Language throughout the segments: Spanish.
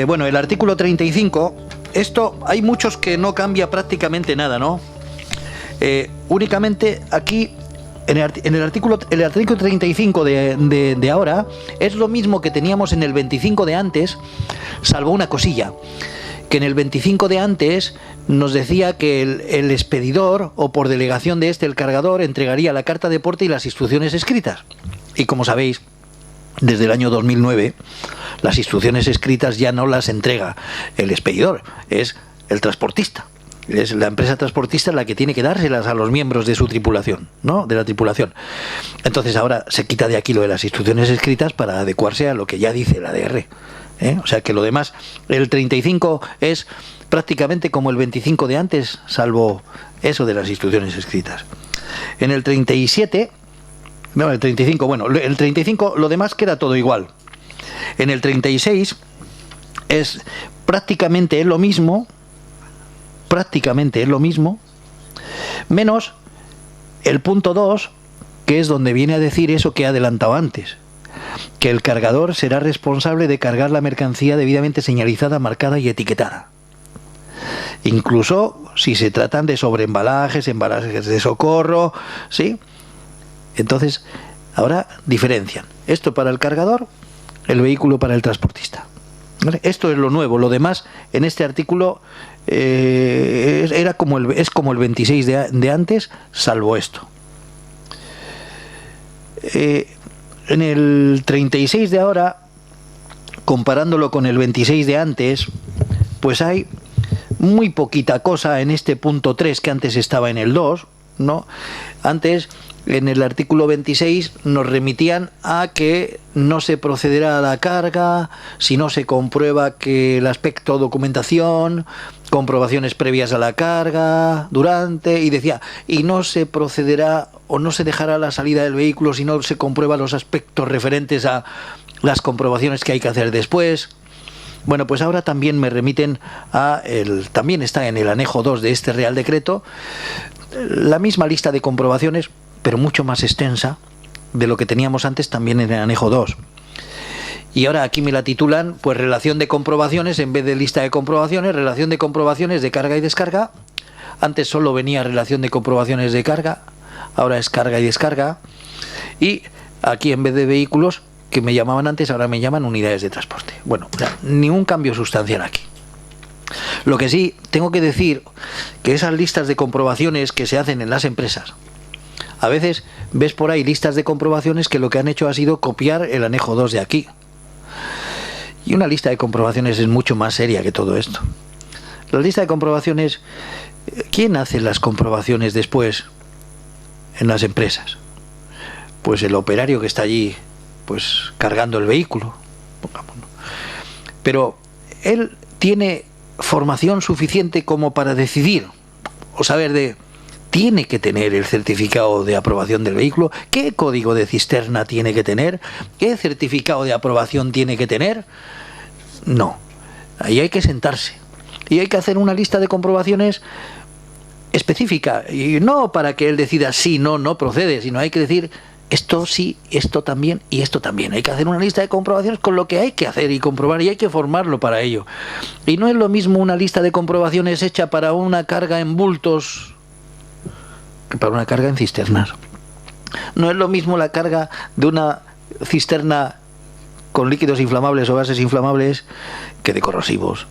Bueno, el artículo 35, esto hay muchos que no cambia prácticamente nada, ¿no? Únicamente aquí, en el artículo 35 de ahora, es lo mismo que teníamos en el 25 de antes, salvo una cosilla, que en el 25 de antes nos decía que el expedidor, o por delegación de el cargador, entregaría la carta de porte y las instrucciones escritas. Y como sabéis, desde el año 2009, las instrucciones escritas ya no las entrega el expedidor, es el transportista. Es la empresa transportista la que tiene que dárselas a los miembros de su tripulación, ¿no? De la tripulación. Entonces ahora se quita de aquí lo de las instrucciones escritas para adecuarse a lo que ya dice el ADR. O sea que lo demás, el 35 es prácticamente como el 25 de antes, salvo eso de las instrucciones escritas. En el 37, no, el 35, bueno, el 35 lo demás queda todo igual. En el 36 es prácticamente lo mismo, menos el punto 2, que es donde viene a decir eso que he adelantado antes, que el cargador será responsable de cargar la mercancía debidamente señalizada, marcada y etiquetada, incluso si se tratan de sobreembalajes, embalajes de socorro, ¿sí? Entonces, ahora diferencian esto para el cargador, el vehículo para el transportista. ¿Vale? Esto es lo nuevo. Lo demás en este artículo es como el 26 de antes, salvo esto. En el 36 de ahora, comparándolo con el 26 de antes, pues hay muy poquita cosa en este punto 3 que antes estaba en el 2, ¿no? Antes, en el artículo 26, nos remitían a que no se procederá a la carga si no se comprueba que el aspecto documentación, comprobaciones previas a la carga, durante, y decía, y no se procederá o no se dejará la salida del vehículo si no se comprueba los aspectos referentes a las comprobaciones que hay que hacer después. Bueno, pues ahora también me remiten también está en el anejo 2 de este Real Decreto, la misma lista de comprobaciones, pero mucho más extensa de lo que teníamos antes también en el anejo 2. Y ahora aquí me la titulan, pues relación de comprobaciones, en vez de lista de comprobaciones, relación de comprobaciones de carga y descarga. Antes solo venía relación de comprobaciones de carga, ahora es carga y descarga. Y aquí en vez de vehículos, que me llamaban antes, ahora me llaman unidades de transporte. Bueno, ningún cambio sustancial aquí. Lo que sí, tengo que decir que esas listas de comprobaciones que se hacen en las empresas, a veces ves por ahí listas de comprobaciones que lo que han hecho ha sido copiar el anejo 2 de aquí. Y una lista de comprobaciones es mucho más seria que todo esto. La lista de comprobaciones, ¿quién hace las comprobaciones después en las empresas? Pues el operario que está allí, pues cargando el vehículo, pongámoslo. Pero él tiene formación suficiente como para decidir o saber tiene que tener el certificado de aprobación del vehículo, qué código de cisterna tiene que tener, qué certificado de aprobación tiene que tener. No, ahí hay que sentarse y hay que hacer una lista de comprobaciones específica, y no para que él decida sí, no procede, sino hay que decir esto sí, esto también y esto también. Hay que hacer una lista de comprobaciones con lo que hay que hacer y comprobar, y hay que formarlo para ello. Y no es lo mismo una lista de comprobaciones hecha para una carga en bultos que para una carga en cisternas. No es lo mismo la carga de una cisterna con líquidos inflamables o gases inflamables que de corrosivos.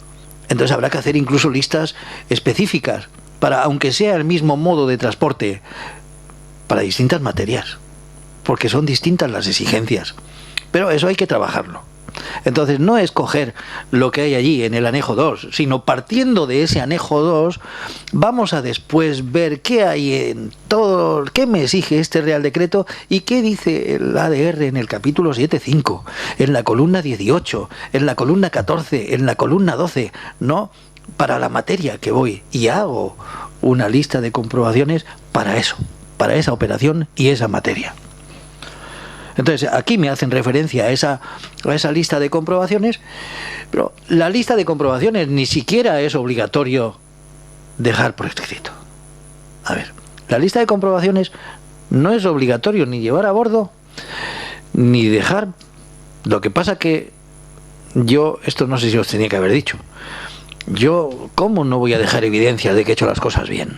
Entonces habrá que hacer incluso listas específicas para, aunque sea el mismo modo de transporte, para distintas materias, porque son distintas las exigencias. Pero eso hay que trabajarlo. Entonces no es coger lo que hay allí en el anejo 2, sino partiendo de ese anejo 2, vamos a después ver qué hay en todo, qué me exige este Real Decreto y qué dice el ADR en el capítulo 7.5, en la columna 18, en la columna 14, en la columna 12, ¿no? Para la materia que voy, y hago una lista de comprobaciones para eso, para esa operación y esa materia. Entonces aquí me hacen referencia a esa lista de comprobaciones, pero la lista de comprobaciones ni siquiera es obligatorio dejar por escrito. A ver, la lista de comprobaciones no es obligatorio ni llevar a bordo ni dejar. Lo que pasa que yo, esto no sé si os tenía que haber dicho, yo, ¿cómo no voy a dejar evidencia de que he hecho las cosas bien?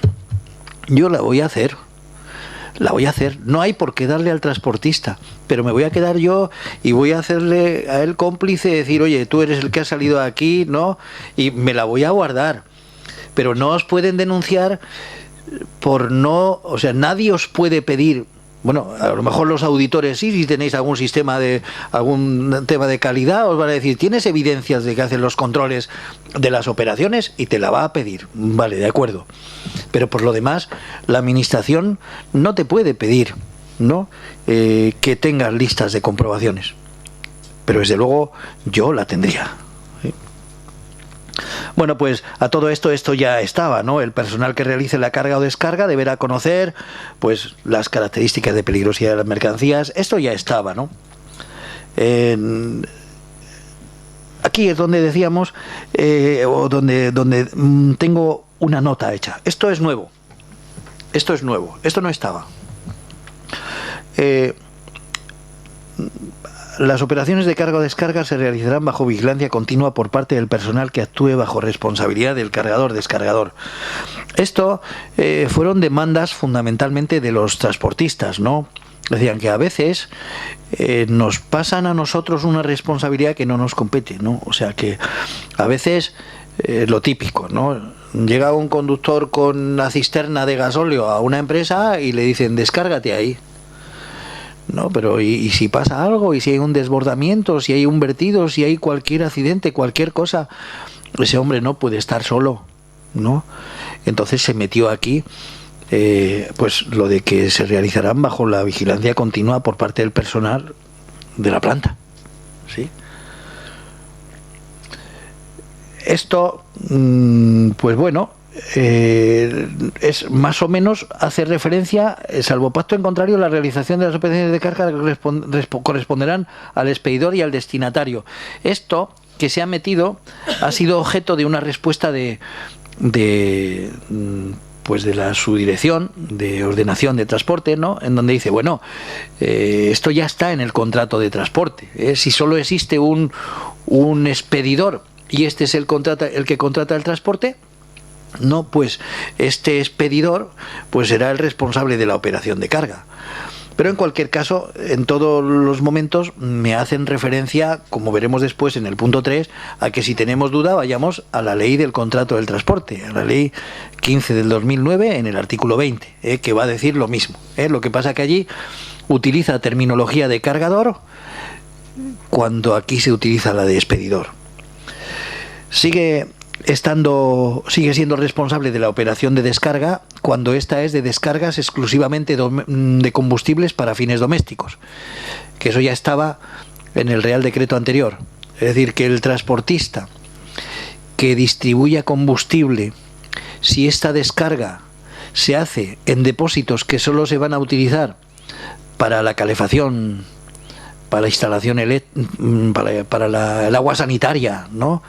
Yo la voy a hacer. La voy a hacer. No hay por qué darle al transportista, pero me voy a quedar yo y voy a hacerle a él cómplice, decir, oye, tú eres el que ha salido aquí, ¿no? Y me la voy a guardar. Pero no os pueden denunciar por no... O sea, nadie os puede pedir... Bueno, a lo mejor los auditores sí, si tenéis algún sistema de algún tema de calidad, os van a decir, ¿tienes evidencias de que hacen los controles de las operaciones? Y te la va a pedir. Vale, de acuerdo. Pero por lo demás, la administración no te puede pedir, ¿no? Que tengas listas de comprobaciones. Pero desde luego yo la tendría. Bueno, pues a todo esto ya estaba, ¿no? El personal que realice la carga o descarga deberá conocer, pues, las características de peligrosidad de las mercancías. Esto ya estaba, ¿no? Aquí es donde decíamos, o donde tengo una nota hecha. Esto es nuevo. Esto es nuevo. Esto no estaba. Las operaciones de carga o descarga se realizarán bajo vigilancia continua por parte del personal que actúe bajo responsabilidad del cargador-descargador. Esto fueron demandas fundamentalmente de los transportistas, ¿no? Decían que a veces nos pasan a nosotros una responsabilidad que no nos compete, ¿no? O sea que a veces lo típico, ¿no? Llega un conductor con una cisterna de gasóleo a una empresa y le dicen, descárgate ahí. No, pero ¿y si pasa algo? ¿Y si hay un desbordamiento? ¿Si hay un vertido? ¿Si hay cualquier accidente? Cualquier cosa. Ese hombre no puede estar solo, ¿no? Entonces se metió aquí pues lo de que se realizarán bajo la vigilancia continua por parte del personal de la planta, ¿sí? Esto, pues bueno, es más o menos, hace referencia, salvo pacto en contrario, la realización de las operaciones de carga corresponderán al expedidor y al destinatario. Esto que se ha metido ha sido objeto de una respuesta de la subdirección de ordenación de transporte, ¿no? En donde dice, bueno, esto ya está en el contrato de transporte, si solo existe un expedidor y este es el que contrata el transporte, no, pues este expedidor pues será el responsable de la operación de carga. Pero en cualquier caso, en todos los momentos me hacen referencia, como veremos después en el punto 3, a que si tenemos duda vayamos a la ley del contrato del transporte, a la ley 15 del 2009 en el artículo 20, que va a decir lo mismo. Lo que pasa que allí utiliza terminología de cargador cuando aquí se utiliza la de expedidor. Sigue siendo responsable de la operación de descarga cuando ésta es de descargas exclusivamente de combustibles para fines domésticos, que eso ya estaba en el Real Decreto anterior. Es decir, que el transportista que distribuya combustible, si esta descarga se hace en depósitos que solo se van a utilizar para la calefacción, para la instalación para el agua sanitaria, ¿no?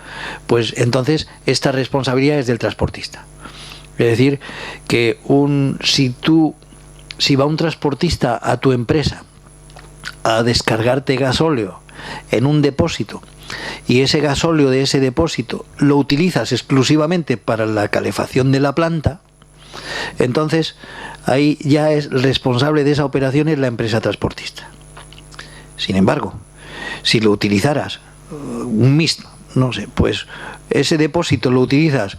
Pues entonces esta responsabilidad es del transportista. Es decir, que si va un transportista a tu empresa a descargarte gasóleo en un depósito y ese gasóleo de ese depósito lo utilizas exclusivamente para la calefacción de la planta, entonces ahí ya es responsable de esa operación es la empresa transportista. Sin embargo, si lo utilizaras un mismo, no sé, pues ese depósito lo utilizas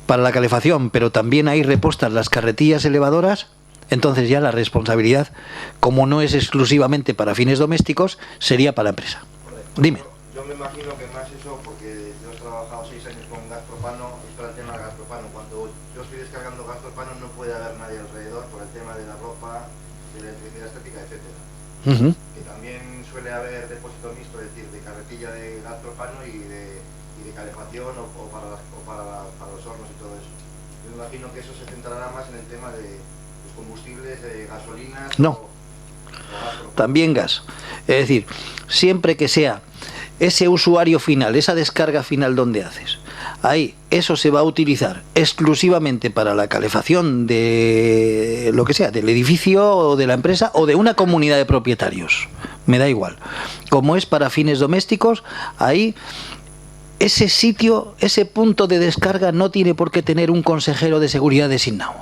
para la calefacción, pero también hay repostas las carretillas elevadoras, entonces ya la responsabilidad, como no es exclusivamente para fines domésticos, sería para la empresa. Dime. Yo me imagino que más eso, porque yo he trabajado 6 años con gas propano, y todo el tema del gas propano. Cuando yo estoy descargando gas propano no puede haber nadie alrededor por el tema de la ropa, de la electricidad estática, etcétera. Que también suele haber depósito mixto, es decir, de carretilla de gas propano y de calefacción o para los hornos y todo eso. Yo me imagino que eso se centrará más en el tema de los combustibles, de gasolinas. No, también gas. Es decir, siempre que sea ese usuario final, esa descarga final donde haces, ahí eso se va a utilizar exclusivamente para la calefacción de lo que sea, del edificio o de la empresa o de una comunidad de propietarios, me da igual. Como es para fines domésticos, ahí ese sitio, ese punto de descarga no tiene por qué tener un consejero de seguridad designado.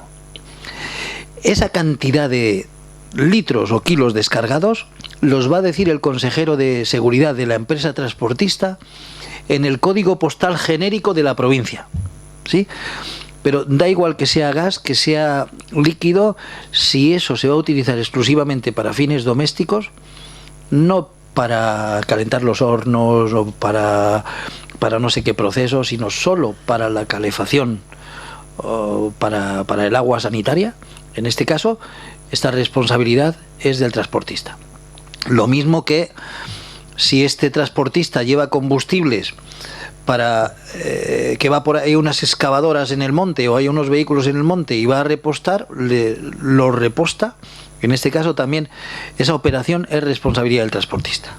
Esa cantidad de litros o kilos descargados los va a decir el consejero de seguridad de la empresa transportista en el código postal genérico de la provincia, ¿sí? Pero da igual que sea gas, que sea líquido, si eso se va a utilizar exclusivamente para fines domésticos, no para calentar los hornos o para no sé qué proceso, sino solo para la calefacción o para el agua sanitaria, en este caso, esta responsabilidad es del transportista. Lo mismo que si este transportista lleva combustibles para que va por ahí unas excavadoras en el monte o hay unos vehículos en el monte y va a repostar, lo reposta. En este caso también esa operación es responsabilidad del transportista.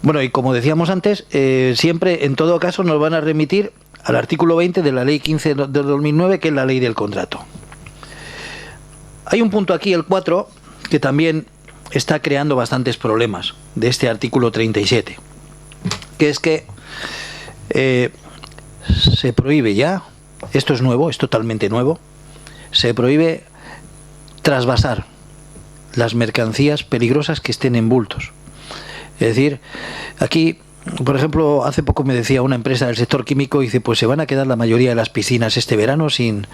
Bueno, y como decíamos antes, siempre en todo caso nos van a remitir al artículo 20 de la ley 15 de 2009, que es la ley del contrato. Hay un punto aquí, el 4, que también está creando bastantes problemas de este artículo 37, que es que se prohíbe ya, esto es nuevo, es totalmente nuevo, se prohíbe trasvasar las mercancías peligrosas que estén en bultos. Es decir, aquí, por ejemplo, hace poco me decía una empresa del sector químico, dice, pues se van a quedar la mayoría de las piscinas este verano sin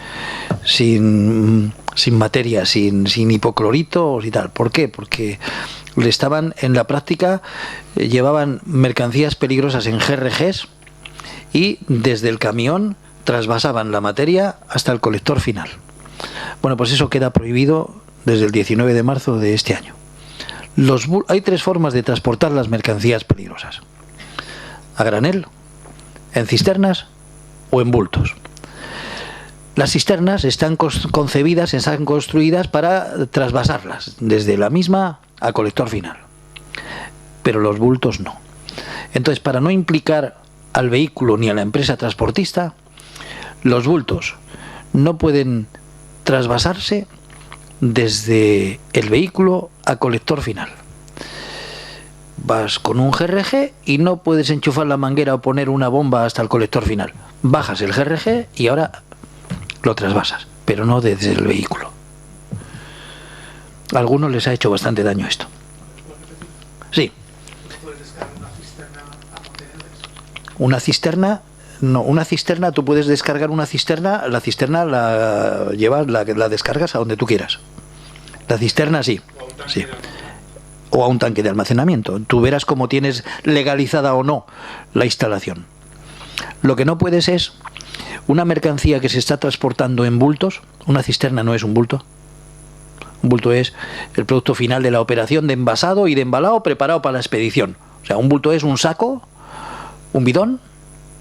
materia, sin hipocloritos y tal. ¿Por qué? Porque le estaban, en la práctica, llevaban mercancías peligrosas en GRGs y desde el camión trasvasaban la materia hasta el colector final. Bueno, pues eso queda prohibido desde el 19 de marzo de este año. Hay 3 formas de transportar las mercancías peligrosas: a granel, en cisternas o en bultos. Las cisternas están concebidas, están construidas para trasvasarlas desde la misma a colector final, pero los bultos no. Entonces, para no implicar al vehículo ni a la empresa transportista, los bultos no pueden trasvasarse desde el vehículo a colector final. Vas con un GRG y no puedes enchufar la manguera o poner una bomba hasta el colector final. Bajas el GRG y ahora lo trasvasas, pero no desde el vehículo. A algunos les ha hecho bastante daño esto. Sí. ¿Puedes descargar una cisterna a contenedores? Una cisterna, no, una cisterna, tú puedes descargar una cisterna, la cisterna la llevas, la descargas a donde tú quieras. La cisterna sí. Sí. O a un tanque de almacenamiento. Tú verás cómo tienes legalizada o no la instalación. Lo que no puedes es una mercancía que se está transportando en bultos. Una cisterna no es un bulto. Un bulto es el producto final de la operación de envasado y de embalado preparado para la expedición. O sea, un bulto es un saco, un bidón,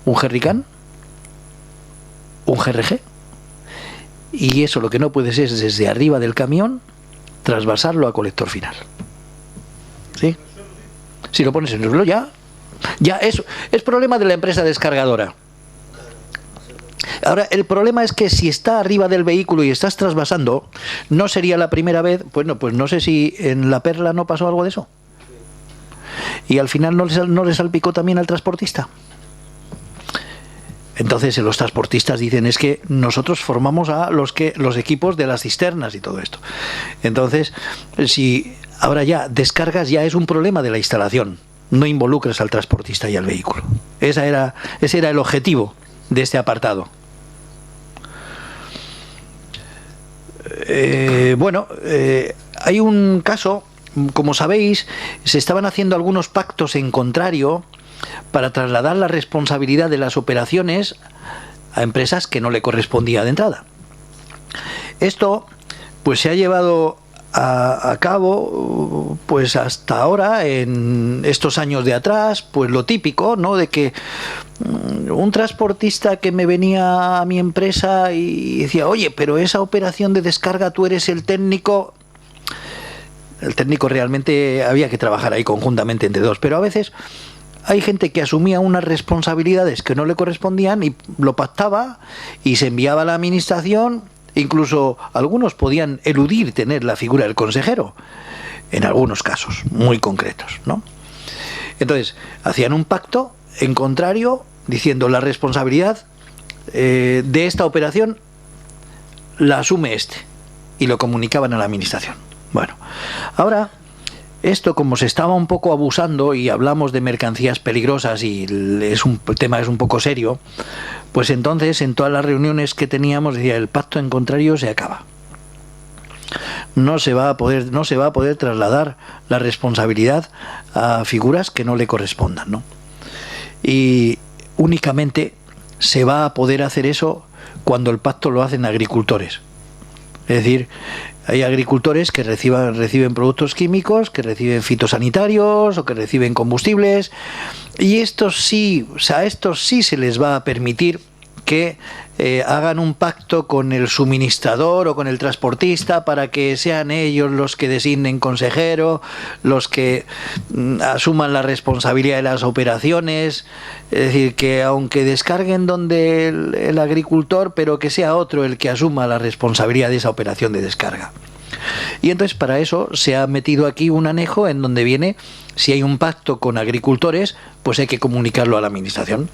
un jerrycan, un GRG. Y eso lo que no puedes es desde arriba del camión trasvasarlo a colector final. ¿Sí? Si lo pones en el suelo ya es problema de la empresa descargadora. Ahora, el problema es que si está arriba del vehículo y estás trasvasando, no sería la primera vez. Bueno, pues no sé si en La Perla no pasó algo de eso. Y al final no le salpicó también al transportista. Entonces los transportistas dicen, es que nosotros formamos a los equipos de las cisternas y todo esto. Entonces, si ahora ya descargas, ya es un problema de la instalación, no involucres al transportista y al vehículo. Ese era el objetivo de este apartado. Hay un caso, como sabéis, se estaban haciendo algunos pactos en contrario para trasladar la responsabilidad de las operaciones a empresas que no le correspondía de entrada. Esto pues se ha llevado a cabo pues hasta ahora, en estos años de atrás, pues lo típico, ¿no? De que un transportista que me venía a mi empresa y decía, oye, pero esa operación de descarga tú eres el técnico. El técnico realmente había que trabajar ahí conjuntamente entre dos, pero a veces hay gente que asumía unas responsabilidades que no le correspondían y lo pactaba y se enviaba a la administración. Incluso algunos podían eludir tener la figura del consejero. en algunos casos muy concretos, ¿no? Entonces, hacían un pacto en contrario diciendo la responsabilidad de esta operación la asume este, y lo comunicaban a la administración. Bueno, ahora esto, como se estaba un poco abusando y hablamos de mercancías peligrosas y el tema es un poco serio, pues entonces en todas las reuniones que teníamos decía el pacto en contrario se acaba. No se va a poder trasladar la responsabilidad a figuras que no le correspondan, ¿no? Y únicamente se va a poder hacer eso cuando el pacto lo hacen agricultores. Es decir, hay agricultores que reciben productos químicos, que reciben fitosanitarios o que reciben combustibles, y a estos sí se les va a permitir que hagan un pacto con el suministrador o con el transportista para que sean ellos los que designen consejero, los que asuman la responsabilidad de las operaciones. Es decir, que aunque descarguen donde el agricultor, pero que sea otro el que asuma la responsabilidad de esa operación de descarga. Y entonces para eso se ha metido aquí un anejo en donde viene, si hay un pacto con agricultores, pues hay que comunicarlo a la administración.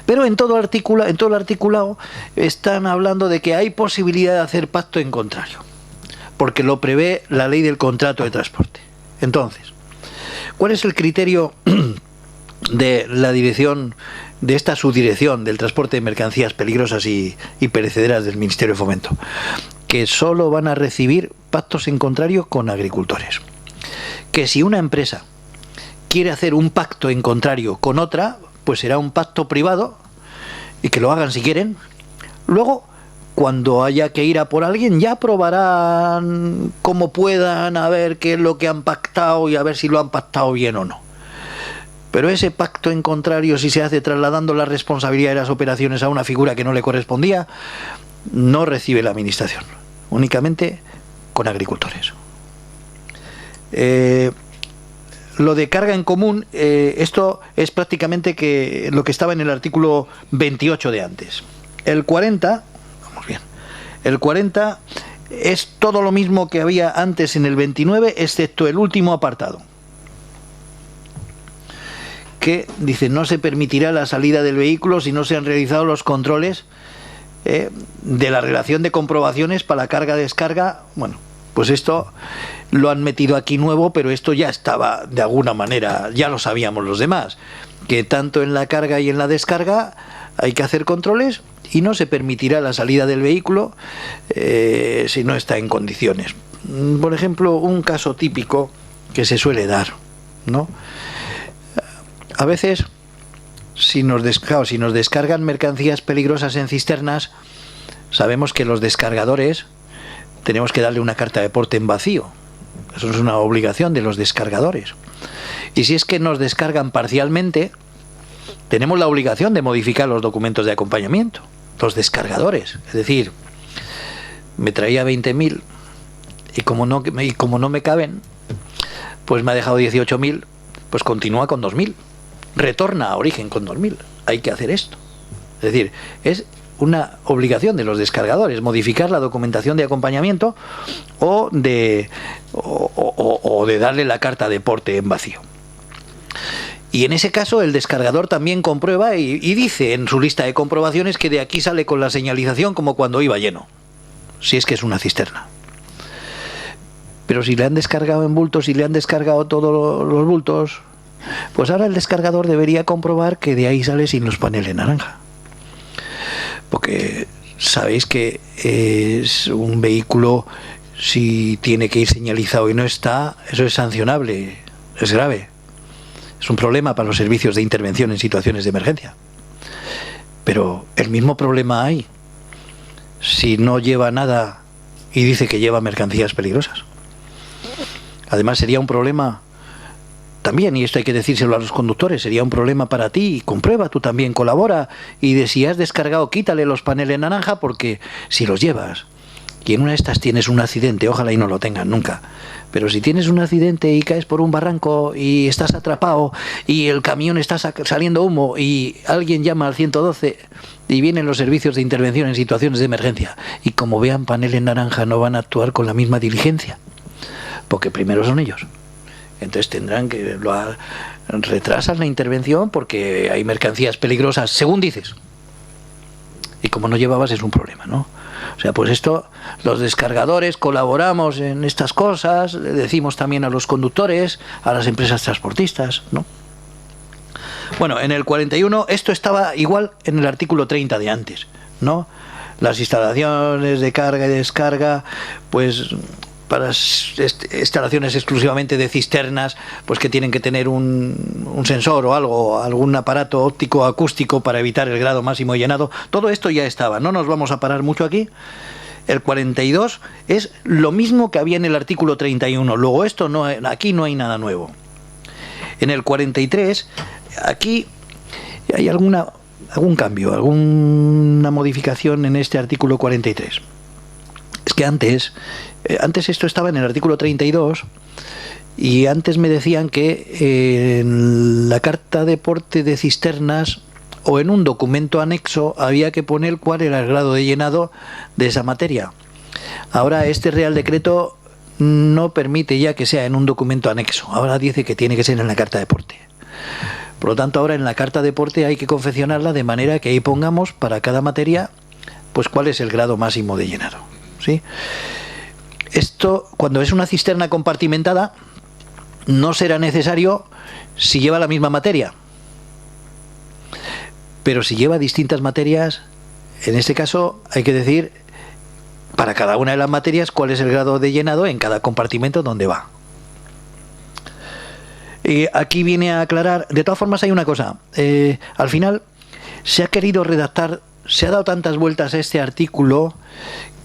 Pero en todo el articulado están hablando de que hay posibilidad de hacer pacto en contrario, porque lo prevé la ley del contrato de transporte. Entonces, ¿cuál es el criterio de la dirección, de esta subdirección del transporte de mercancías peligrosas y perecederas del Ministerio de Fomento? Que solo van a recibir pactos en contrario con agricultores. Que si una empresa quiere hacer un pacto en contrario con otra, pues será un pacto privado, y que lo hagan si quieren. Luego, cuando haya que ir a por alguien, ya probarán como puedan a ver qué es lo que han pactado y a ver si lo han pactado bien o no. Pero ese pacto en contrario, si se hace trasladando la responsabilidad de las operaciones a una figura que no le correspondía, no recibe la administración, únicamente con agricultores. Lo de carga en común, esto es prácticamente lo que estaba en el artículo 28 de antes. El 40, vamos bien, el 40 es todo lo mismo que había antes en el 29, excepto el último apartado, que dice: no se permitirá la salida del vehículo si no se han realizado los controles de la relación de comprobaciones para la carga-descarga. Bueno, pues esto lo han metido aquí nuevo, pero esto ya estaba de alguna manera, ya lo sabíamos los demás, que tanto en la carga y en la descarga hay que hacer controles y no se permitirá la salida del vehículo si no está en condiciones. Por ejemplo, un caso típico que se suele dar, ¿no? A veces, si nos descargan mercancías peligrosas en cisternas, sabemos que los descargadores tenemos que darle una carta de porte en vacío. Eso es una obligación de los descargadores. Y si es que nos descargan parcialmente, tenemos la obligación de modificar los documentos de acompañamiento, los descargadores. Es decir, me traía 20.000 y como no me caben, pues me ha dejado 18.000, pues continúa con 2.000. Retorna a origen con 2.000. Hay que hacer esto. Es decir, es una obligación de los descargadores modificar la documentación de acompañamiento o de darle la carta de porte en vacío. Y en ese caso el descargador también comprueba y dice en su lista de comprobaciones que de aquí sale con la señalización como cuando iba lleno, si es que es una cisterna. Pero si le han descargado en bultos y le han descargado todos los bultos, pues ahora el descargador debería comprobar que de ahí sale sin los paneles naranja. Porque sabéis que es un vehículo, si tiene que ir señalizado y no está, eso es sancionable, es grave. Es un problema para los servicios de intervención en situaciones de emergencia. Pero el mismo problema hay si no lleva nada y dice que lleva mercancías peligrosas. Además sería un problema también, y esto hay que decírselo a los conductores, sería un problema para ti. Comprueba, tú también colabora, y de si has descargado, quítale los paneles naranja, porque si los llevas y en una de estas tienes un accidente, ojalá y no lo tengas nunca, pero si tienes un accidente y caes por un barranco y estás atrapado y el camión está saliendo humo y alguien llama al 112 y vienen los servicios de intervención en situaciones de emergencia, y como vean paneles naranja no van a actuar con la misma diligencia, porque primero son ellos. Entonces tendrán que retrasar la intervención porque hay mercancías peligrosas, según dices. Y como no llevabas es un problema, ¿no? O sea, pues esto, los descargadores colaboramos en estas cosas, le decimos también a los conductores, a las empresas transportistas, ¿no? Bueno, en el 41 esto estaba igual en el artículo 30 de antes, ¿no? Las instalaciones de carga y descarga, pues para instalaciones exclusivamente de cisternas, pues que tienen que tener un sensor o algo, algún aparato óptico acústico para evitar el grado máximo de llenado. Todo esto ya estaba, no nos vamos a parar mucho aquí. El 42 es lo mismo que había en el artículo 31, luego esto no, aquí no hay nada nuevo. En el 43, aquí hay algún cambio, alguna modificación en este artículo 43. Es que antes esto estaba en el artículo 32 y antes me decían que en la carta de porte de cisternas o en un documento anexo había que poner cuál era el grado de llenado de esa materia. Ahora este Real Decreto no permite ya que sea en un documento anexo, ahora dice que tiene que ser en la carta de porte. Por lo tanto, ahora en la carta de porte hay que confeccionarla de manera que ahí pongamos para cada materia pues cuál es el grado máximo de llenado, ¿sí? Esto, cuando es una cisterna compartimentada, no será necesario si lleva la misma materia. Pero si lleva distintas materias, en este caso hay que decir para cada una de las materias cuál es el grado de llenado en cada compartimento donde va. Y aquí viene a aclarar, de todas formas hay una cosa, al final se ha querido redactar, se ha dado tantas vueltas a este artículo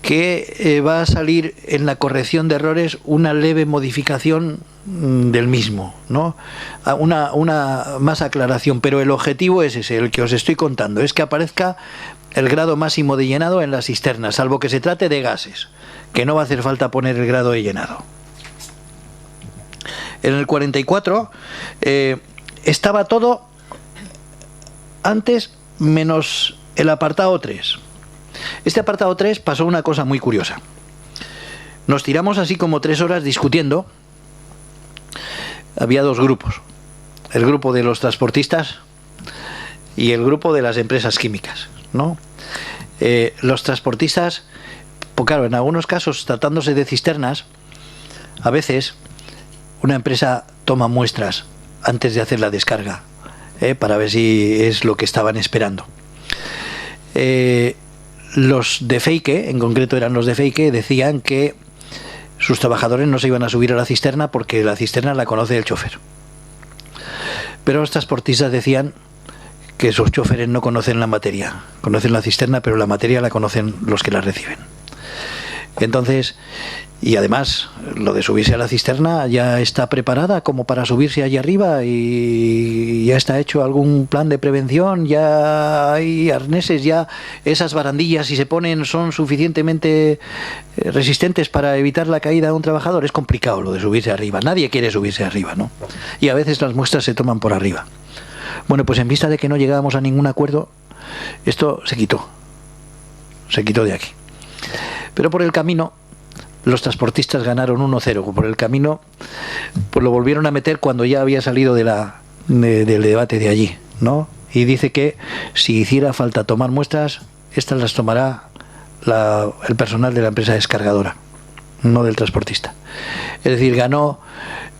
que va a salir en la corrección de errores una leve modificación del mismo, ¿no? Una más aclaración, pero el objetivo es ese, el que os estoy contando, es que aparezca el grado máximo de llenado en las cisternas, salvo que se trate de gases, que no va a hacer falta poner el grado de llenado. En el 44 estaba todo antes menos el apartado 3. Este apartado 3 pasó una cosa muy curiosa. Nos tiramos así como 3 horas discutiendo. Había dos grupos. El grupo de los transportistas y el grupo de las empresas químicas, ¿no? Los transportistas, pues claro, en algunos casos, tratándose de cisternas, a veces una empresa toma muestras antes de hacer la descarga, para ver si es lo que estaban esperando. Los de Feique, en concreto eran los de Feique, decían que sus trabajadores no se iban a subir a la cisterna porque la cisterna la conoce el chofer. Pero los transportistas decían que sus choferes no conocen la materia, conocen la cisterna, pero la materia la conocen los que la reciben. Entonces, y además, lo de subirse a la cisterna ya está preparada como para subirse allí arriba y ya está hecho algún plan de prevención, ya hay arneses, ya esas barandillas si se ponen son suficientemente resistentes para evitar la caída de un trabajador. Es complicado lo de subirse arriba, nadie quiere subirse arriba, ¿no? Y a veces las muestras se toman por arriba. Bueno, pues en vista de que no llegábamos a ningún acuerdo, esto se quitó de aquí. Pero por el camino los transportistas ganaron 1-0. Por el camino pues lo volvieron a meter cuando ya había salido del debate de allí, ¿no? Y dice que si hiciera falta tomar muestras, estas las tomará el personal de la empresa descargadora, no del transportista. Es decir, ganó,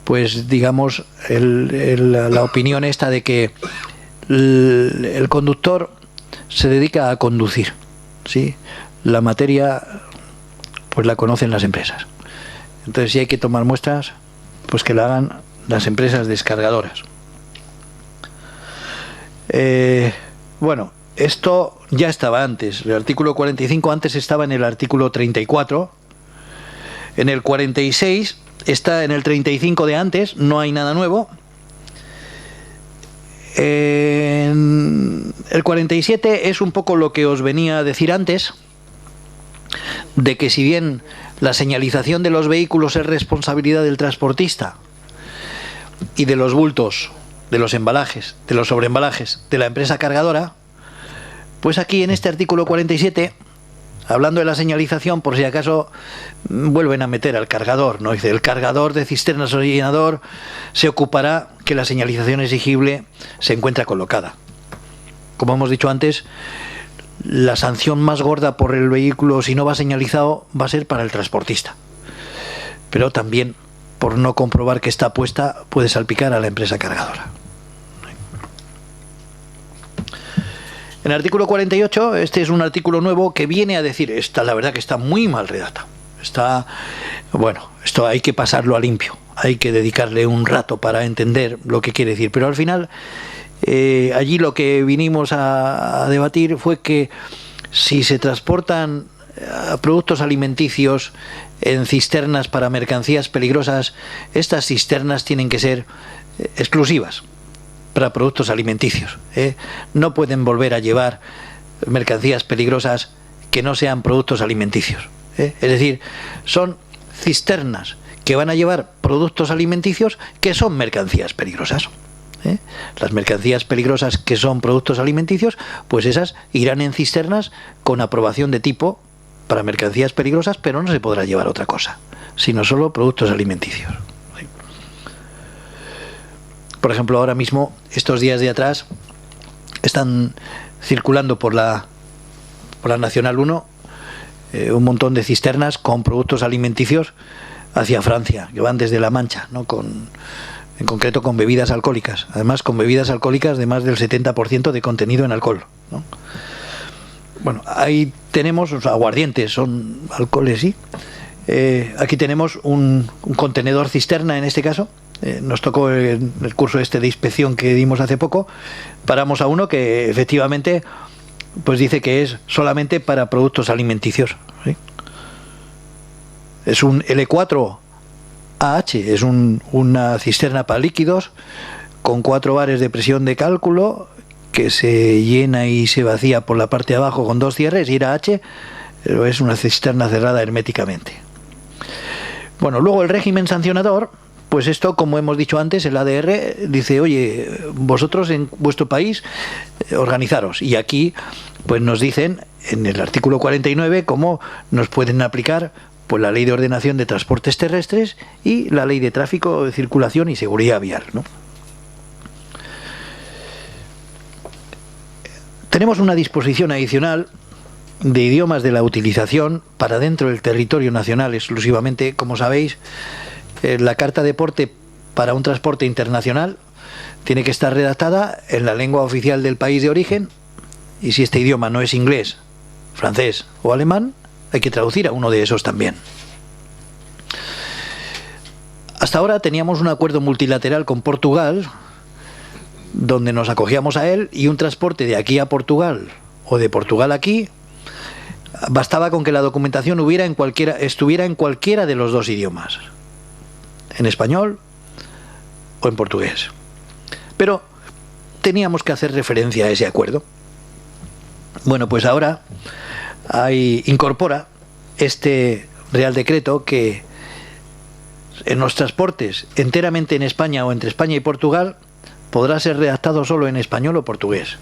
pues digamos, la opinión esta de que el conductor se dedica a conducir, ¿sí? La materia pues la conocen las empresas. Entonces, si hay que tomar muestras, pues que la hagan las empresas descargadoras. Bueno, esto ya estaba antes. El artículo 45 antes estaba en el artículo 34. En el 46 está en el 35 de antes, no hay nada nuevo. En el 47 es un poco lo que os venía a decir antes, de que si bien la señalización de los vehículos es responsabilidad del transportista y de los bultos, de los embalajes, de los sobreembalajes de la empresa cargadora, pues aquí en este artículo 47 hablando de la señalización, por si acaso vuelven a meter al cargador, ¿no? Dice, el cargador de cisternas o llenador se ocupará que la señalización exigible se encuentra colocada. Como hemos dicho antes, la sanción más gorda por el vehículo si no va señalizado va a ser para el transportista. Pero también, por no comprobar que está puesta, puede salpicar a la empresa cargadora. En el artículo 48, este es un artículo nuevo que viene a decir, la verdad que está muy mal redactado. Esto hay que pasarlo a limpio, hay que dedicarle un rato para entender lo que quiere decir. Pero al final, allí lo que vinimos a debatir fue que si se transportan productos alimenticios en cisternas para mercancías peligrosas, estas cisternas tienen que ser exclusivas para productos alimenticios. No pueden volver a llevar mercancías peligrosas que no sean productos alimenticios. Es decir, son cisternas que van a llevar productos alimenticios que son mercancías peligrosas. Las mercancías peligrosas que son productos alimenticios, pues esas irán en cisternas con aprobación de tipo para mercancías peligrosas, pero no se podrá llevar otra cosa, sino solo productos alimenticios. Por ejemplo, ahora mismo, estos días de atrás, están circulando por la Nacional 1 un montón de cisternas con productos alimenticios hacia Francia, que van desde La Mancha, ¿no? En concreto con bebidas alcohólicas, además con bebidas alcohólicas de más del 70% de contenido en alcohol, ¿no? Bueno, ahí tenemos aguardientes, son alcoholes, sí. Aquí tenemos un contenedor cisterna en este caso. Nos tocó en el curso de inspección que dimos hace poco, paramos a uno que efectivamente pues dice que es solamente para productos alimenticios, ¿sí? Es un L4AH, es una cisterna para líquidos con 4 bares de presión de cálculo que se llena y se vacía por la parte de abajo con 2 cierres, y era H, pero es una cisterna cerrada herméticamente. Bueno, luego el régimen sancionador, pues esto, como hemos dicho antes, el ADR dice, oye, vosotros en vuestro país organizaros, y aquí pues nos dicen en el artículo 49 cómo nos pueden aplicar pues la Ley de Ordenación de Transportes Terrestres y la Ley de Tráfico, de Circulación y Seguridad Vial, ¿no? Tenemos una disposición adicional de idiomas de la utilización para dentro del territorio nacional exclusivamente. Como sabéis, la carta de porte para un transporte internacional tiene que estar redactada en la lengua oficial del país de origen, y si este idioma no es inglés, francés o alemán, hay que traducir a uno de esos también. Hasta ahora teníamos un acuerdo multilateral con Portugal, donde nos acogíamos a él, y un transporte de aquí a Portugal o de Portugal aquí, bastaba con que la documentación estuviera en cualquiera de los dos idiomas, en español o en portugués. Pero teníamos que hacer referencia a ese acuerdo. Bueno, pues ahora incorpora este Real Decreto que en los transportes enteramente en España o entre España y Portugal podrá ser redactado solo en español o portugués.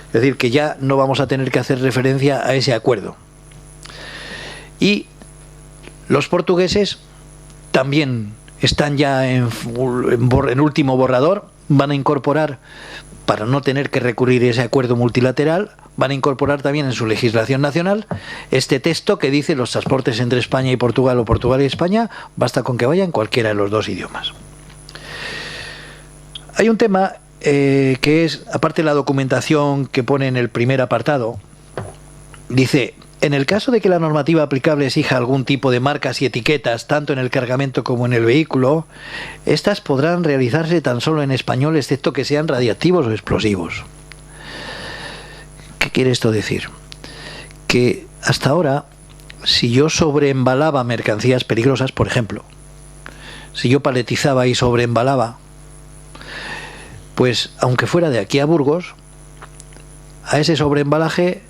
Es decir, que ya no vamos a tener que hacer referencia a ese acuerdo. Y los portugueses también están ya en último borrador, van a incorporar, para no tener que recurrir a ese acuerdo multilateral, van a incorporar también en su legislación nacional este texto que dice los transportes entre España y Portugal o Portugal y España, basta con que vayan cualquiera de los dos idiomas. Hay un tema que es, aparte de la documentación que pone en el primer apartado, dice: en el caso de que la normativa aplicable exija algún tipo de marcas y etiquetas, tanto en el cargamento como en el vehículo, estas podrán realizarse tan solo en español, excepto que sean radiactivos o explosivos. ¿Qué quiere esto decir? Que hasta ahora, si yo sobreembalaba mercancías peligrosas, por ejemplo, si yo paletizaba y sobreembalaba, pues aunque fuera de aquí a Burgos, a ese sobreembalaje,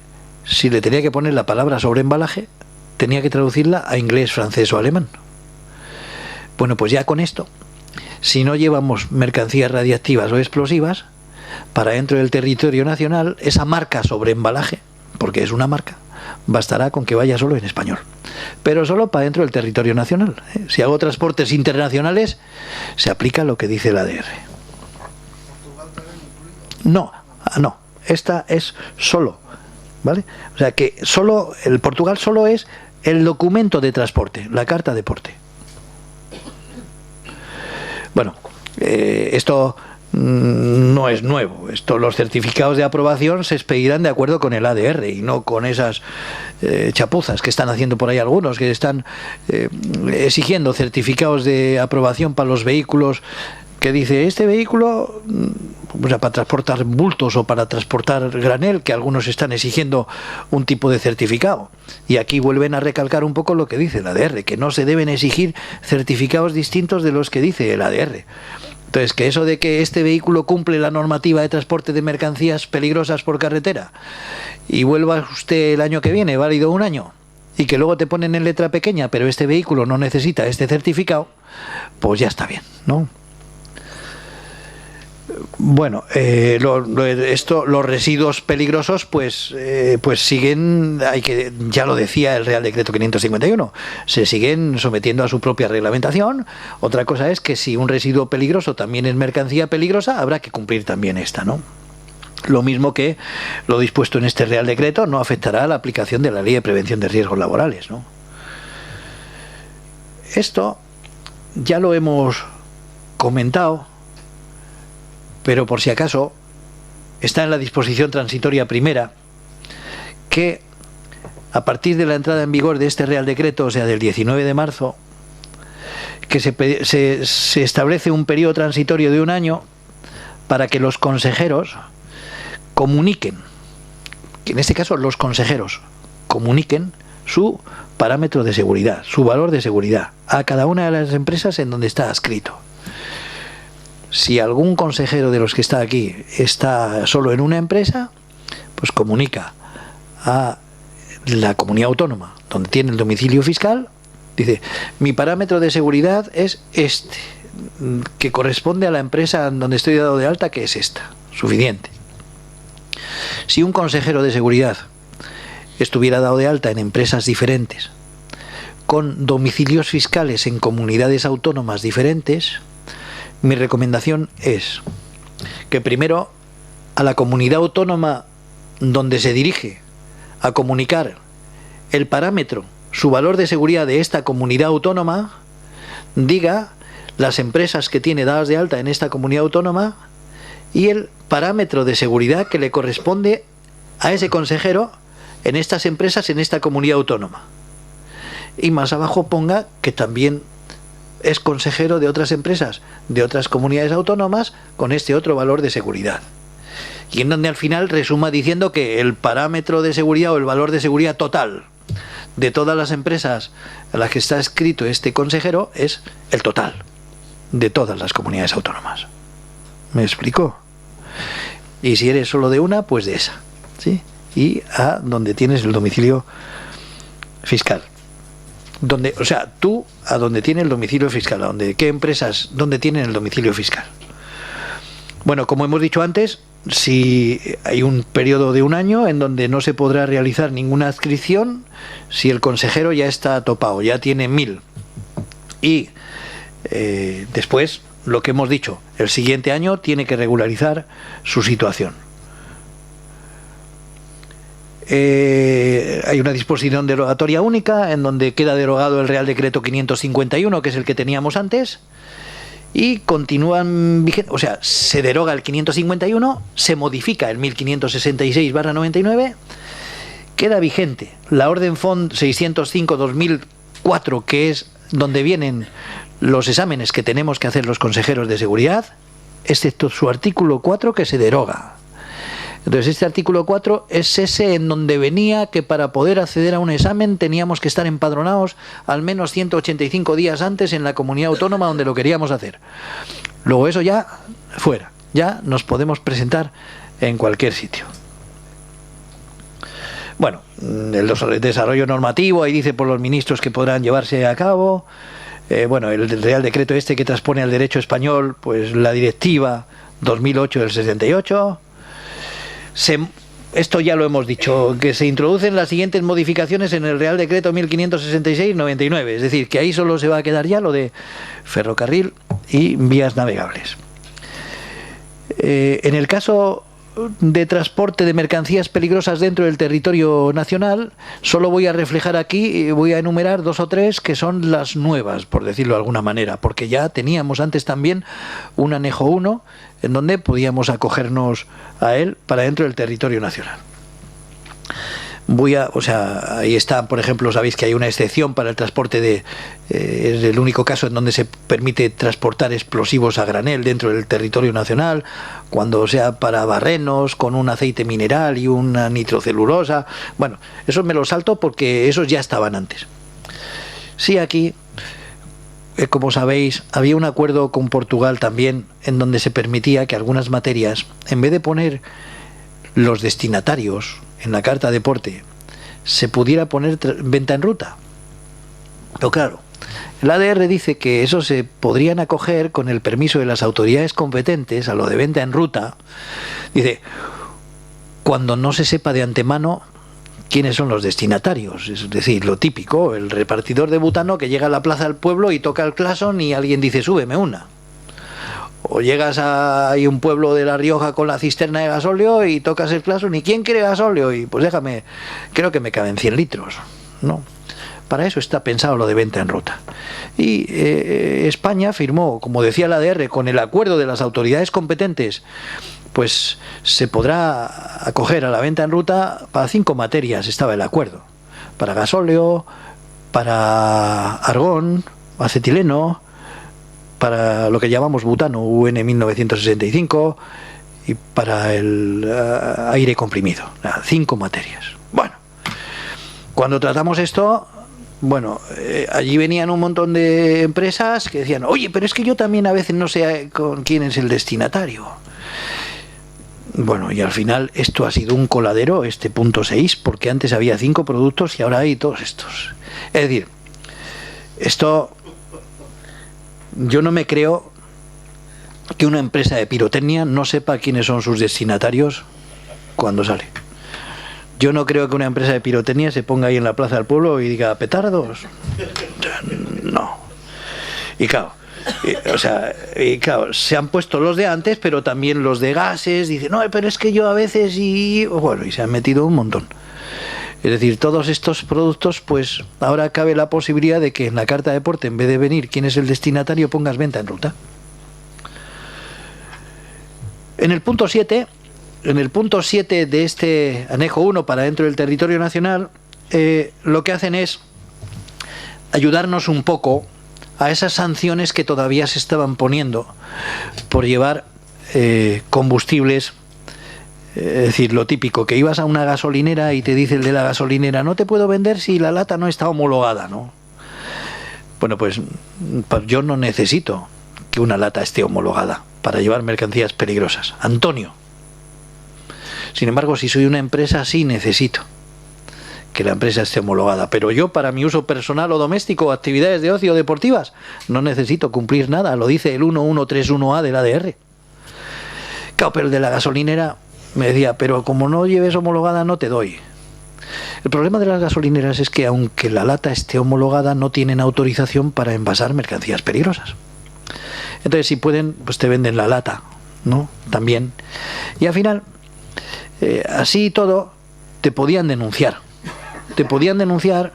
si le tenía que poner la palabra sobreembalaje, tenía que traducirla a inglés, francés o alemán. Bueno, pues ya con esto, si no llevamos mercancías radiactivas o explosivas, para dentro del territorio nacional, esa marca sobreembalaje, porque es una marca, bastará con que vaya solo en español, pero solo para dentro del territorio nacional. Si hago transportes internacionales, se aplica lo que dice el ADR. No, no, esta es solo, ¿vale? O sea que solo, el Portugal solo es el documento de transporte, la carta de porte. Bueno, esto no es nuevo. Los certificados de aprobación se expedirán de acuerdo con el ADR y no con esas chapuzas que están haciendo por ahí algunos, que están exigiendo certificados de aprobación para los vehículos, que dice este vehículo, o sea, para transportar bultos o para transportar granel, que algunos están exigiendo un tipo de certificado. Y aquí vuelven a recalcar un poco lo que dice el ADR, que no se deben exigir certificados distintos de los que dice el ADR. Entonces, que eso de que este vehículo cumple la normativa de transporte de mercancías peligrosas por carretera y vuelva usted el año que viene, válido un año, y que luego te ponen en letra pequeña, pero este vehículo no necesita este certificado, pues ya está bien, ¿no? Bueno, los residuos peligrosos pues siguen, ya lo decía el Real Decreto 551, se siguen sometiendo a su propia reglamentación. Otra cosa es que si un residuo peligroso también es mercancía peligrosa, habrá que cumplir también esta, ¿no? Lo mismo que lo dispuesto en este Real Decreto no afectará a la aplicación de la Ley de Prevención de Riesgos Laborales, ¿no? Esto ya lo hemos comentado, pero por si acaso está en la disposición transitoria primera, que a partir de la entrada en vigor de este Real Decreto, o sea, del 19 de marzo, que se establece un periodo transitorio de un año para que los consejeros comuniquen, que en este caso los consejeros comuniquen su parámetro de seguridad, su valor de seguridad, a cada una de las empresas en donde está adscrito. Si algún consejero de los que está aquí está solo en una empresa, pues comunica a la comunidad autónoma donde tiene el domicilio fiscal, dice, mi parámetro de seguridad es este, que corresponde a la empresa donde estoy dado de alta, que es esta, suficiente. Si un consejero de seguridad estuviera dado de alta en empresas diferentes, con domicilios fiscales en comunidades autónomas diferentes, mi recomendación es que primero a la comunidad autónoma donde se dirige a comunicar el parámetro, su valor de seguridad de esta comunidad autónoma, diga las empresas que tiene dadas de alta en esta comunidad autónoma y el parámetro de seguridad que le corresponde a ese consejero en estas empresas en esta comunidad autónoma. Y más abajo ponga que también es consejero de otras empresas, de otras comunidades autónomas, con este otro valor de seguridad. Y en donde al final resuma diciendo que el parámetro de seguridad o el valor de seguridad total de todas las empresas a las que está escrito este consejero es el total de todas las comunidades autónomas. ¿Me explico? Y si eres solo de una, pues de esa, ¿sí? Y a donde tienes el domicilio fiscal. Donde, o sea, tú a donde tiene el domicilio fiscal, a donde, qué empresas, donde tienen el domicilio fiscal. Bueno, como hemos dicho antes, si hay un periodo de un año en donde no se podrá realizar ninguna adscripción, si el consejero ya está topado, ya tiene 1000, y después, lo que hemos dicho, el siguiente año tiene que regularizar su situación. Hay una disposición derogatoria única en donde queda derogado el Real Decreto 551, que es el que teníamos antes, y continúan vigentes, o sea, se deroga el 551, se modifica el 1566/99, queda vigente la Orden FON 605/2004, que es donde vienen los exámenes que tenemos que hacer los consejeros de seguridad, excepto su artículo 4 que se deroga. Entonces este artículo 4 es ese en donde venía que para poder acceder a un examen teníamos que estar empadronados al menos 185 días antes en la comunidad autónoma donde lo queríamos hacer. Luego eso ya fuera, ya nos podemos presentar en cualquier sitio. Bueno, el desarrollo normativo, ahí dice por los ministros que podrán llevarse a cabo. Bueno, el Real Decreto este que transpone al derecho español, pues la Directiva 2008 del 68. Se esto ya lo hemos dicho, que se introducen las siguientes modificaciones en el Real Decreto 1566-99, es decir, que ahí solo se va a quedar ya lo de ferrocarril y vías navegables. En el caso de transporte de mercancías peligrosas dentro del territorio nacional, solo voy a reflejar aquí, voy a enumerar 2 o 3 que son las nuevas, por decirlo de alguna manera, porque ya teníamos antes también un anejo 1 en donde podíamos acogernos a él para dentro del territorio nacional. Ahí está, por ejemplo, sabéis que hay una excepción para el transporte es el único caso en donde se permite transportar explosivos a granel dentro del territorio nacional, cuando sea para barrenos con un aceite mineral y una nitrocelulosa. Bueno, eso me lo salto porque esos ya estaban antes. Sí, aquí, como sabéis, había un acuerdo con Portugal también en donde se permitía que algunas materias, en vez de poner los destinatarios en la carta de porte, se pudiera poner venta en ruta. Pero claro, el ADR dice que eso se podrían acoger con el permiso de las autoridades competentes a lo de venta en ruta. Dice, cuando no se sepa de antemano quiénes son los destinatarios, es decir, lo típico, el repartidor de butano que llega a la plaza del pueblo y toca el claxon y alguien dice, súbeme una. O llegas a un pueblo de La Rioja con la cisterna de gasóleo y tocas el claxon y ¿quién quiere gasóleo? Y pues déjame, creo que me caben 100 litros, ¿no? Para eso está pensado lo de venta en ruta. Y España firmó, como decía la ADR, con el acuerdo de las autoridades competentes, pues se podrá acoger a la venta en ruta para 5 materias, estaba el acuerdo. Para gasóleo, para argón, acetileno, para lo que llamamos butano, UN 1965, y para el aire comprimido. 5 materias. Bueno, cuando tratamos esto, allí venían un montón de empresas que decían, oye, pero es que yo también a veces no sé con quién es el destinatario. Bueno, y al final esto ha sido un coladero, este punto 6, porque antes había 5 productos y ahora hay todos estos. Es decir, esto... Yo no me creo que una empresa de pirotecnia no sepa quiénes son sus destinatarios cuando sale. Yo no creo que una empresa de pirotecnia se ponga ahí en la plaza del pueblo y diga petardos. No. Y claro, se han puesto los de antes, pero también los de gases. Dicen, no, pero es que yo a veces y se han metido un montón. Es decir, todos estos productos, pues ahora cabe la posibilidad de que en la carta de porte, en vez de venir quién es el destinatario, pongas venta en ruta. En el punto 7 de este anejo 1 para dentro del territorio nacional, lo que hacen es ayudarnos un poco a esas sanciones que todavía se estaban poniendo por llevar combustibles. Es decir, lo típico, que ibas a una gasolinera y te dice el de la gasolinera, no te puedo vender si la lata no está homologada, ¿no? Bueno, pues yo no necesito que una lata esté homologada para llevar mercancías peligrosas. Antonio. Sin embargo, si soy una empresa, sí necesito que la empresa esté homologada. Pero yo, para mi uso personal o doméstico, actividades de ocio deportivas, no necesito cumplir nada. Lo dice el 1131A del ADR. Claro, pero el de la gasolinera me decía, pero como no lleves homologada no te doy. El problema de las gasolineras es que aunque la lata esté homologada no tienen autorización para envasar mercancías peligrosas. Entonces si pueden, pues te venden la lata, ¿no? También. Y al final, así y todo, te podían denunciar. Te podían denunciar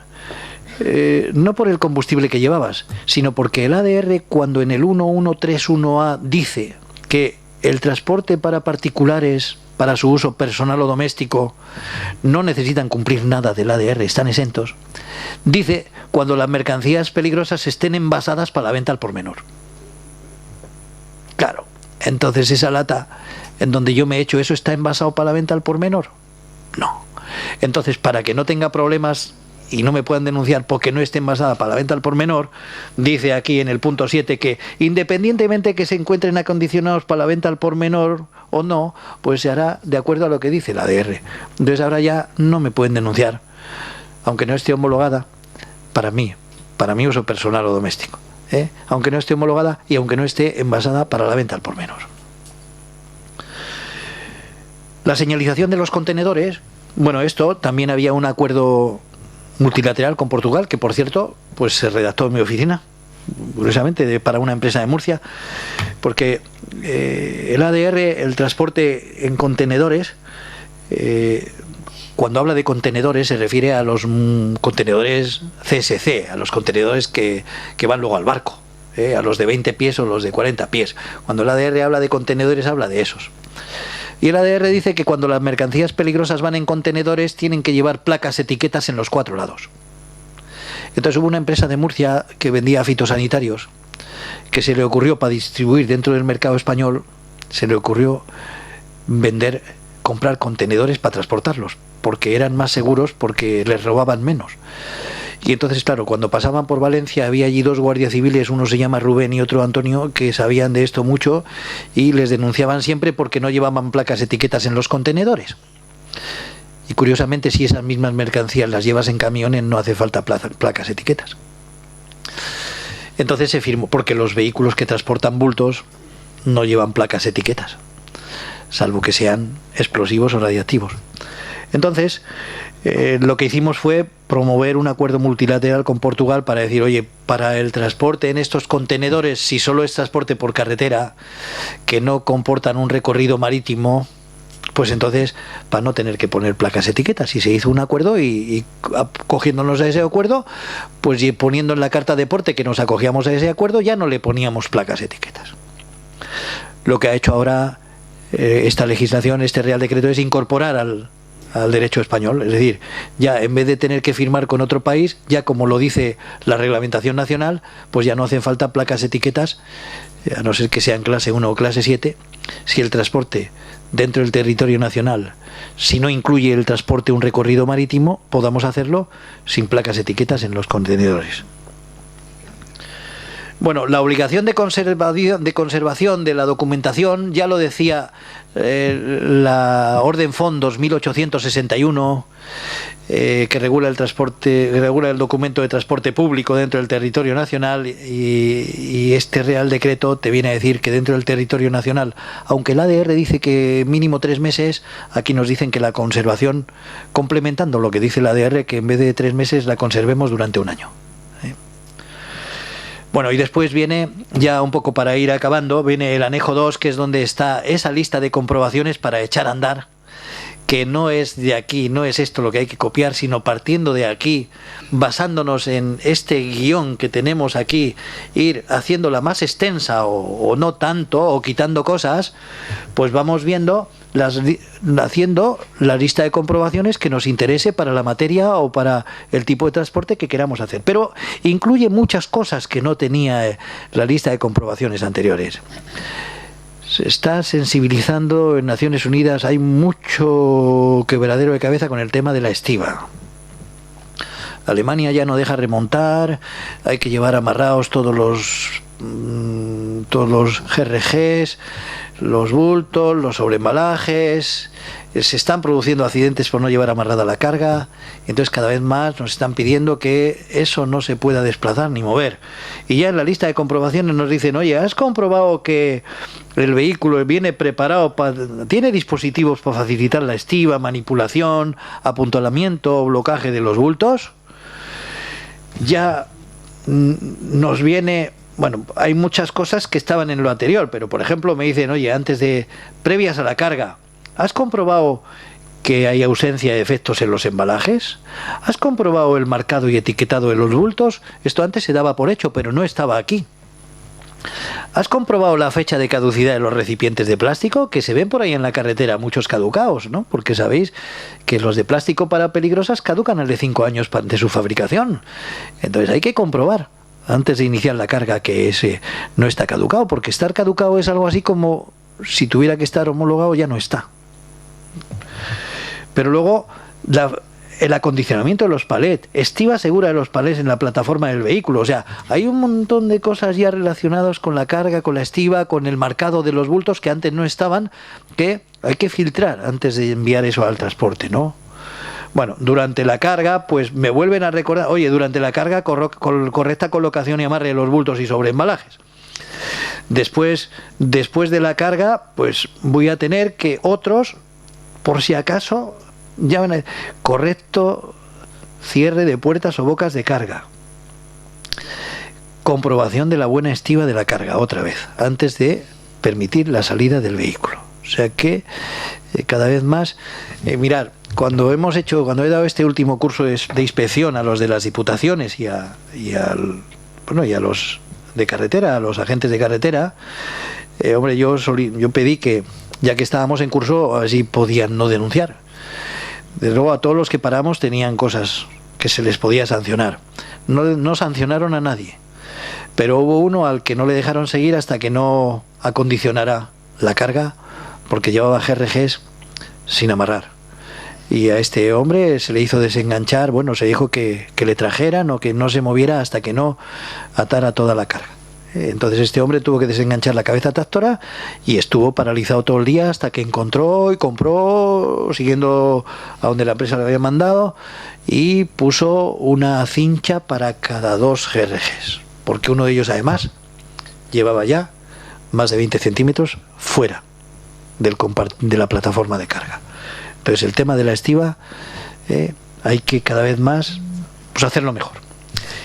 no por el combustible que llevabas, sino porque el ADR, cuando en el 1131A dice que el transporte para particulares para su uso personal o doméstico no necesitan cumplir nada del ADR, están exentos, dice cuando las mercancías peligrosas estén envasadas para la venta al por menor. Claro, entonces esa lata en donde yo me he hecho eso está envasado para la venta al por menor. No. Entonces, para que no tenga problemas y no me puedan denunciar porque no esté envasada para la venta al por menor, dice aquí en el punto 7 que independientemente que se encuentren acondicionados para la venta al por menor o no, pues se hará de acuerdo a lo que dice la ADR. Entonces ahora ya no me pueden denunciar, aunque no esté homologada, para mi uso personal o doméstico, aunque no esté homologada y aunque no esté envasada para la venta al por menor. La señalización de los contenedores, bueno, esto también había un acuerdo multilateral con Portugal, que por cierto, pues se redactó en mi oficina, curiosamente, para una empresa de Murcia, porque el ADR, el transporte en contenedores, cuando habla de contenedores se refiere a los contenedores CSC, a los contenedores que van luego al barco, a los de 20 pies o los de 40 pies. Cuando el ADR habla de contenedores, habla de esos. Y el ADR dice que cuando las mercancías peligrosas van en contenedores tienen que llevar placas, etiquetas en los 4 lados. Entonces hubo una empresa de Murcia que vendía fitosanitarios, que se le ocurrió, para distribuir dentro del mercado español, se le ocurrió comprar contenedores para transportarlos, porque eran más seguros, porque les robaban menos. Y entonces, claro, cuando pasaban por Valencia había allí 2 guardias civiles, uno se llama Rubén y otro Antonio, que sabían de esto mucho y les denunciaban siempre porque no llevaban placas, etiquetas en los contenedores. Y curiosamente, si esas mismas mercancías las llevas en camiones, no hace falta placas, etiquetas. Entonces se firmó, porque los vehículos que transportan bultos no llevan placas, etiquetas, salvo que sean explosivos o radiactivos. Entonces, lo que hicimos fue promover un acuerdo multilateral con Portugal para decir, oye, para el transporte en estos contenedores, si solo es transporte por carretera, que no comportan un recorrido marítimo, pues entonces, para no tener que poner placas, etiquetas. Y se hizo un acuerdo y acogiéndonos a ese acuerdo, pues poniendo en la carta de porte que nos acogíamos a ese acuerdo, ya no le poníamos placas, etiquetas. Lo que ha hecho ahora esta legislación, este Real Decreto, es incorporar al derecho español, es decir, ya en vez de tener que firmar con otro país, ya como lo dice la reglamentación nacional, pues ya no hacen falta placas, etiquetas, a no ser que sean clase 1 o clase 7, si el transporte dentro del territorio nacional, si no incluye el transporte un recorrido marítimo, podamos hacerlo sin placas, etiquetas en los contenedores. Bueno, la obligación de conservación de la documentación, ya lo decía la Orden FON 2861, que regula el transporte, regula el documento de transporte público dentro del territorio nacional, y este Real Decreto te viene a decir que dentro del territorio nacional, aunque el ADR dice que mínimo 3 meses, aquí nos dicen que la conservación, complementando lo que dice el ADR, que en vez de 3 meses la conservemos durante 1 año. Bueno, y después viene, ya un poco para ir acabando, viene el anejo 2, que es donde está esa lista de comprobaciones para echar a andar, que no es de aquí, no es esto lo que hay que copiar, sino partiendo de aquí, basándonos en este guión que tenemos aquí, ir haciéndola más extensa o no tanto, o quitando cosas, pues vamos viendo, haciendo la lista de comprobaciones que nos interese para la materia o para el tipo de transporte que queramos hacer. Pero incluye muchas cosas que no tenía la lista de comprobaciones anteriores. Se está sensibilizando en Naciones Unidas, hay mucho quebradero de cabeza con el tema de la estiba. Alemania ya no deja remontar, hay que llevar amarrados todos los GRGs, los bultos, los sobreembalajes. Se están produciendo accidentes por no llevar amarrada la carga, entonces cada vez más nos están pidiendo que eso no se pueda desplazar ni mover. Y ya en la lista de comprobaciones nos dicen, oye, ¿has comprobado que el vehículo viene preparado, tiene dispositivos para facilitar la estiba, manipulación, apuntalamiento o blocaje de los bultos? Ya nos viene... Bueno, hay muchas cosas que estaban en lo anterior, pero por ejemplo me dicen, oye, previas a la carga, ¿has comprobado que hay ausencia de efectos en los embalajes? ¿Has comprobado el marcado y etiquetado de los bultos? Esto antes se daba por hecho, pero no estaba aquí. ¿Has comprobado la fecha de caducidad de los recipientes de plástico? Que se ven por ahí en la carretera muchos caducados, ¿no? Porque sabéis que los de plástico para peligrosas caducan al de 5 años de su fabricación. Entonces hay que comprobar antes de iniciar la carga que ese no está caducado, porque estar caducado es algo así como si tuviera que estar homologado, ya no está. Pero luego el acondicionamiento de los palets, estiba segura de los palets en la plataforma del vehículo, o sea, hay un montón de cosas ya relacionadas con la carga, con la estiba, con el marcado de los bultos que antes no estaban, que hay que filtrar antes de enviar eso al transporte, ¿no? Bueno, durante la carga, pues me vuelven a recordar, oye, durante la carga, correcta colocación y amarre de los bultos y sobreembalajes. Después de la carga, pues voy a tener que otros por si acaso, correcto cierre de puertas o bocas de carga, comprobación de la buena estiba de la carga otra vez, antes de permitir la salida del vehículo. O sea que cada vez más, mirar, cuando he dado este último curso de inspección a los de las diputaciones y a los de carretera, a los agentes de carretera, hombre, yo pedí que, ya que estábamos en curso, a ver si podían no denunciar. Desde luego, a todos los que paramos tenían cosas que se les podía sancionar. No sancionaron a nadie, pero hubo uno al que no le dejaron seguir hasta que no acondicionara la carga, porque llevaba GRGs sin amarrar. Y a este hombre se le hizo desenganchar, bueno, se dijo que le trajeran o que no se moviera hasta que no atara toda la carga. Entonces este hombre tuvo que desenganchar la cabeza tractora y estuvo paralizado todo el día hasta que encontró y compró, siguiendo a donde la empresa le había mandado, y puso una cincha para cada 2 GRGs, porque uno de ellos además llevaba ya más de 20 centímetros fuera de la plataforma de carga. Entonces el tema de la estiba hay que cada vez más pues hacerlo mejor.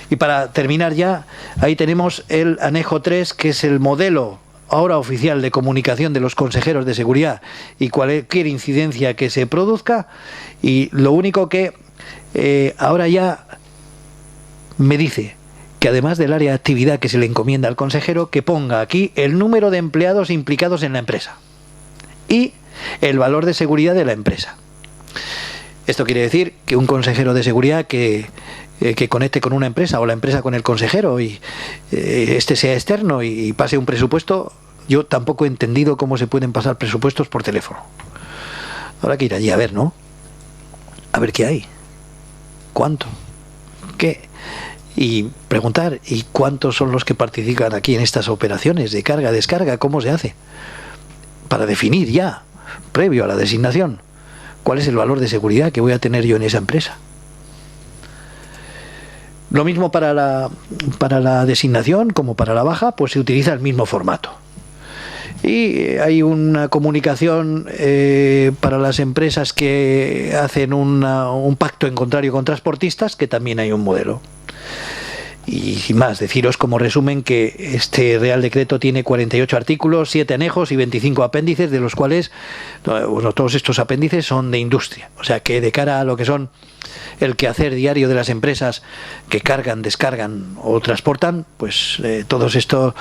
Y para terminar ya, ahí tenemos el anejo 3, que es el modelo ahora oficial de comunicación de los consejeros de seguridad y cualquier incidencia que se produzca. Y lo único que ahora ya me dice que además del área de actividad que se le encomienda al consejero, que ponga aquí el número de empleados implicados en la empresa y el valor de seguridad de la empresa. Esto quiere decir que un consejero de seguridad que conecte con una empresa o la empresa con el consejero y este sea externo y pase un presupuesto, yo tampoco he entendido cómo se pueden pasar presupuestos por teléfono. Habrá que ir allí a ver, ¿no? A ver qué hay, cuánto, qué, y preguntar, ¿y cuántos son los que participan aquí en estas operaciones de carga, descarga? ¿Cómo se hace? Para definir ya, previo a la designación, cuál es el valor de seguridad que voy a tener yo en esa empresa. Lo mismo para la designación como para la baja, pues se utiliza el mismo formato. Y hay una comunicación para las empresas que hacen un pacto en contrario con transportistas, que también hay un modelo. Y sin más, deciros como resumen que este Real Decreto tiene 48 artículos, 7 anejos y 25 apéndices, de los cuales bueno, todos estos apéndices son de industria. O sea que de cara a lo que son el quehacer diario de las empresas que cargan, descargan o transportan, pues todos estos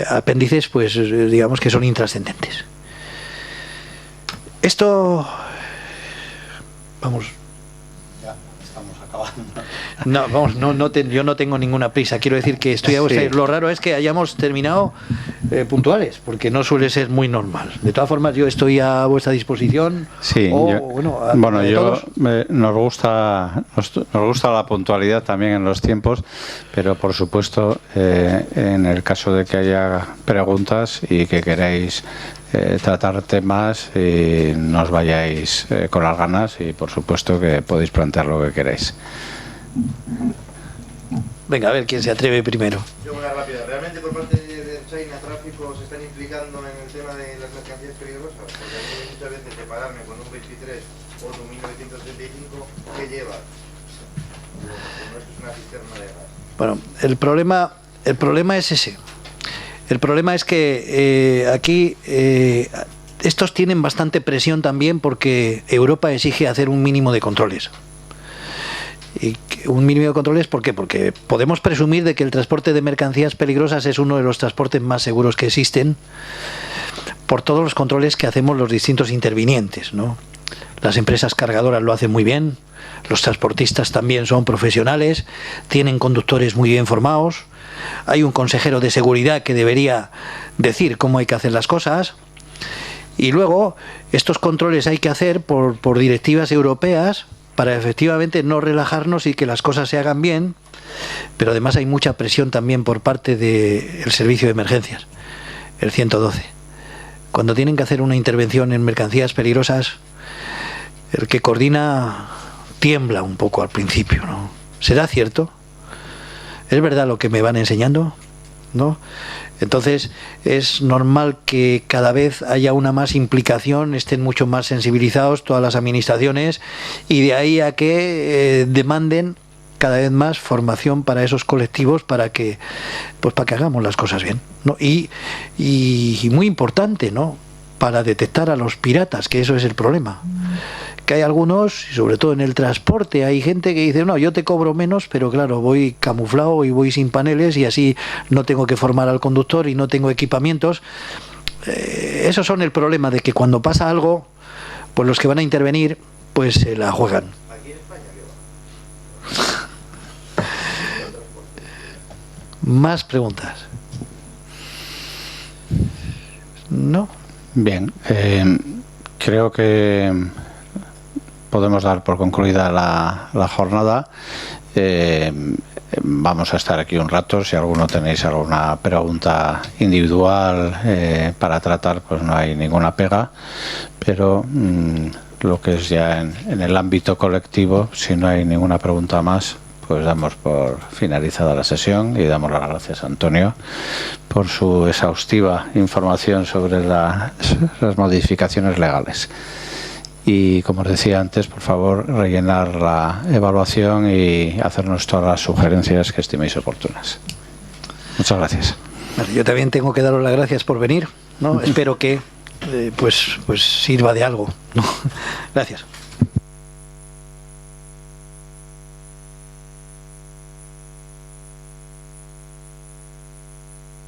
apéndices, pues digamos que son intrascendentes. Esto, vamos. Ya, estamos acabando. No, vamos, yo no tengo ninguna prisa. Quiero decir que estoy a vuestra... Sí. Lo raro es que hayamos terminado puntuales, porque no suele ser muy normal. De todas formas, yo estoy a vuestra disposición. Sí, nos gusta la puntualidad también en los tiempos, pero por supuesto, en el caso de que haya preguntas y que queráis tratar temas, y no os vayáis con las ganas, y por supuesto que podéis plantear lo que queráis. Venga, a ver quién se atreve primero. Yo una rápida. ¿Realmente por parte de China Tráfico se están implicando en el tema de las mercancías peligrosas? Porque a mí muchas veces separarme con un 23 o un 1935, ¿qué lleva? No es una cisterna de gas. Bueno, el problema es ese. El problema es que aquí estos tienen bastante presión también, porque Europa exige hacer un mínimo de controles. Y un mínimo de controles, ¿por qué? Porque podemos presumir de que el transporte de mercancías peligrosas es uno de los transportes más seguros que existen, por todos los controles que hacemos los distintos intervinientes, ¿no? Las empresas cargadoras lo hacen muy bien, los transportistas también son profesionales, tienen conductores muy bien formados, hay un consejero de seguridad que debería decir cómo hay que hacer las cosas, y luego estos controles hay que hacer por directivas europeas, para efectivamente no relajarnos y que las cosas se hagan bien, pero además hay mucha presión también por parte del servicio de emergencias, el 112. Cuando tienen que hacer una intervención en mercancías peligrosas, el que coordina tiembla un poco al principio, ¿no? ¿Será cierto? ¿Es verdad lo que me van enseñando? ¿no? Entonces es normal que cada vez haya una más implicación, estén mucho más sensibilizados todas las administraciones, y de ahí a que demanden cada vez más formación para esos colectivos para que hagamos las cosas bien, ¿no? Y muy importante, ¿no?, para detectar a los piratas, que eso es el problema. Que hay algunos, y sobre todo en el transporte, hay gente que dice, no, yo te cobro menos, pero claro, voy camuflado y voy sin paneles y así no tengo que formar al conductor y no tengo equipamientos. Esos son el problema, de que cuando pasa algo, pues los que van a intervenir, pues se la juegan. Aquí en España, ¿qué va? Más preguntas. No. Bien, creo que podemos dar por concluida la jornada. Vamos a estar aquí un rato. Si alguno tenéis alguna pregunta individual para tratar, pues no hay ninguna pega. Pero lo que es ya en el ámbito colectivo, si no hay ninguna pregunta más, pues damos por finalizada la sesión y damos las gracias a Antonio por su exhaustiva información sobre las modificaciones legales. Y como os decía antes, por favor, rellenar la evaluación y hacernos todas las sugerencias que estiméis oportunas. Muchas gracias. Yo también tengo que daros las gracias por venir, ¿no? Espero que pues sirva de algo, ¿no? Gracias.